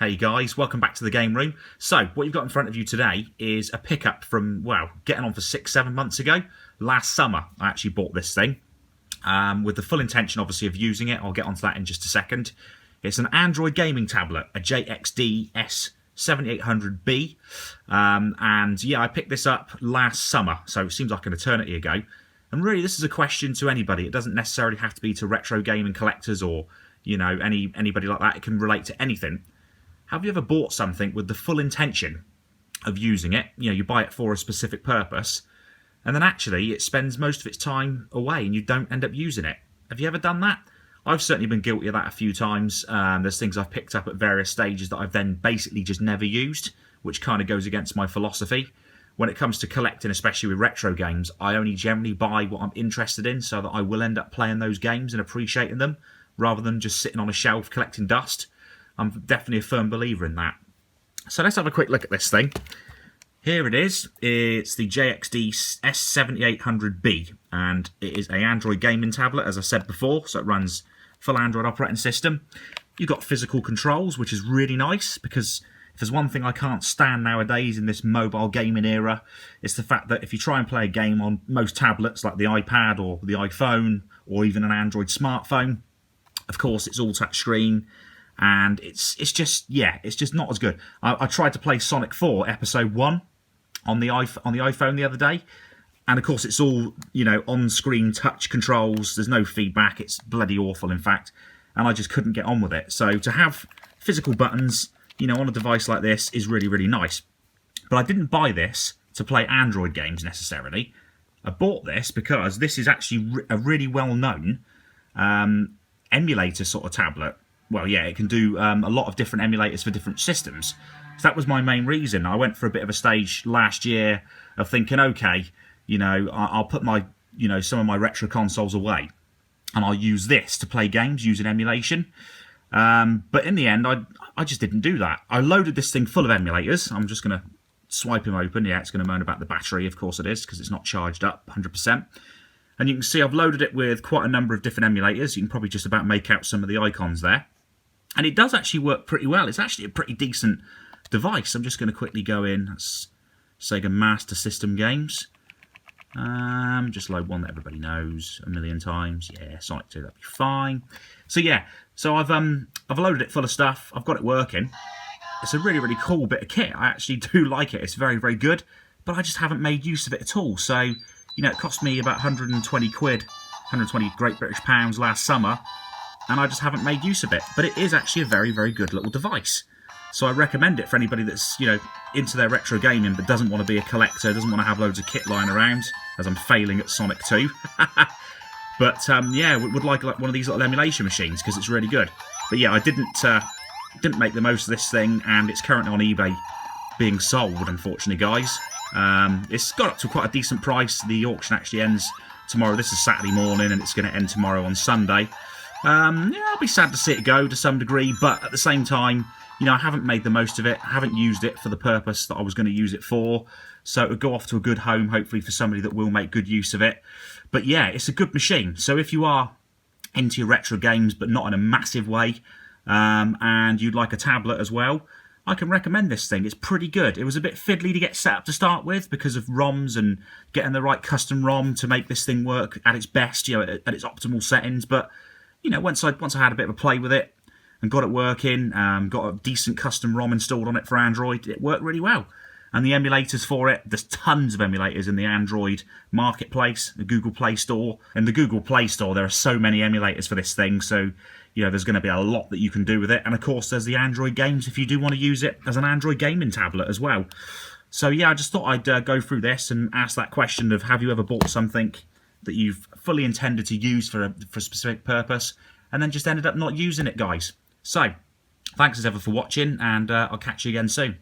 Hey guys, welcome back to the game room. So, what you've got in front of you today is a pickup from, well, getting on for 6-7 months ago. Last summer, I actually bought this thing with the full intention, obviously, of using it. I'll get onto that in just a second. It's an Android gaming tablet, a JXD S7800b. And yeah, I picked this up last summer, so it seems like an eternity ago. And really, this is a question to anybody. It doesn't necessarily have to be to retro gaming collectors or, you know, anybody like that. It can relate to anything. Have you ever bought something with the full intention of using it? You know, you buy it for a specific purpose, and then actually it spends most of its time away and you don't end up using it. Have you ever done that? I've certainly been guilty of that a few times. There's things I've picked up at various stages that I've then basically just never used, which kind of goes against my philosophy. When it comes to collecting, especially with retro games, I only generally buy what I'm interested in so that I will end up playing those games and appreciating them, rather than just sitting on a shelf collecting dust. I'm definitely a firm believer in that. So let's have a quick look at this thing. Here it is. It's the JXD S7800b, and it is an Android gaming tablet, as I said before, so it runs full Android operating system. You've got physical controls, which is really nice, because if there's one thing I can't stand nowadays in this mobile gaming era, it's the fact that if you try and play a game on most tablets, like the iPad or the iPhone, or even an Android smartphone, of course it's all touchscreen, and it's just not as good. I tried to play Sonic 4 Episode 1 on the iPhone the other day, and of course it's all, you know, on-screen touch controls. There's no feedback. It's bloody awful, in fact, and I just couldn't get on with it. So to have physical buttons, you know, on a device like this is really, really nice. But I didn't buy this to play Android games necessarily. I bought this because this is actually a really well-known emulator sort of tablet. Well, yeah, it can do a lot of different emulators for different systems. So that was my main reason. I went for a bit of a stage last year of thinking, okay, you know, I'll put my, you know, some of my retro consoles away, and I'll use this to play games using emulation. But in the end, I just didn't do that. I loaded this thing full of emulators. I'm just going to swipe him open. Yeah, it's going to moan about the battery. Of course it is, because it's not charged up 100%. And you can see I've loaded it with quite a number of different emulators. You can probably just about make out some of the icons there. And it does actually work pretty well. It's actually a pretty decent device. I'm just going to quickly go in. That's Sega Master System games. Just load one that everybody knows a million times. Yeah, Sonic 2, that'd be fine. So yeah, so I've loaded it full of stuff. I've got it working. It's a really, really cool bit of kit. I actually do like it. It's very, very good. But I just haven't made use of it at all. So, you know, it cost me about 120 quid, 120 Great British pounds last summer, and I just haven't made use of it. But it is actually a very, very good little device. So I recommend it for anybody that's, you know, into their retro gaming but doesn't want to be a collector, doesn't want to have loads of kit lying around, as I'm failing at Sonic 2. But yeah, would like one of these little emulation machines, because it's really good. But yeah, I didn't make the most of this thing, and it's currently on eBay being sold, unfortunately, guys. It's got up to quite a decent price. The auction actually ends tomorrow. This is Saturday morning, and it's going to end tomorrow on Sunday. Yeah, I'll be sad to see it go to some degree, but at the same time, you know, I haven't made the most of it. I haven't used it for the purpose that I was going to use it for. So it would go off to a good home, hopefully, for somebody that will make good use of it. But yeah, it's a good machine. So if you are into your retro games, but not in a massive way, and you'd like a tablet as well, I can recommend this thing. It's pretty good. It was a bit fiddly to get set up to start with because of ROMs and getting the right custom ROM to make this thing work at its best, you know, at its optimal settings. But, you know, once I had a bit of a play with it and got it working, got a decent custom ROM installed on it for Android, it worked really well. And the emulators for it, there's tons of emulators in the Android marketplace, the Google Play Store. In the Google Play Store, there are so many emulators for this thing, so, you know, there's going to be a lot that you can do with it. And of course, there's the Android games if you do want to use it as an Android gaming tablet as well. So yeah, I just thought I'd go through this and ask that question of, have you ever bought something that you've fully intended to use for a specific purpose, and then just ended up not using it, guys? So, thanks as ever for watching, and I'll catch you again soon.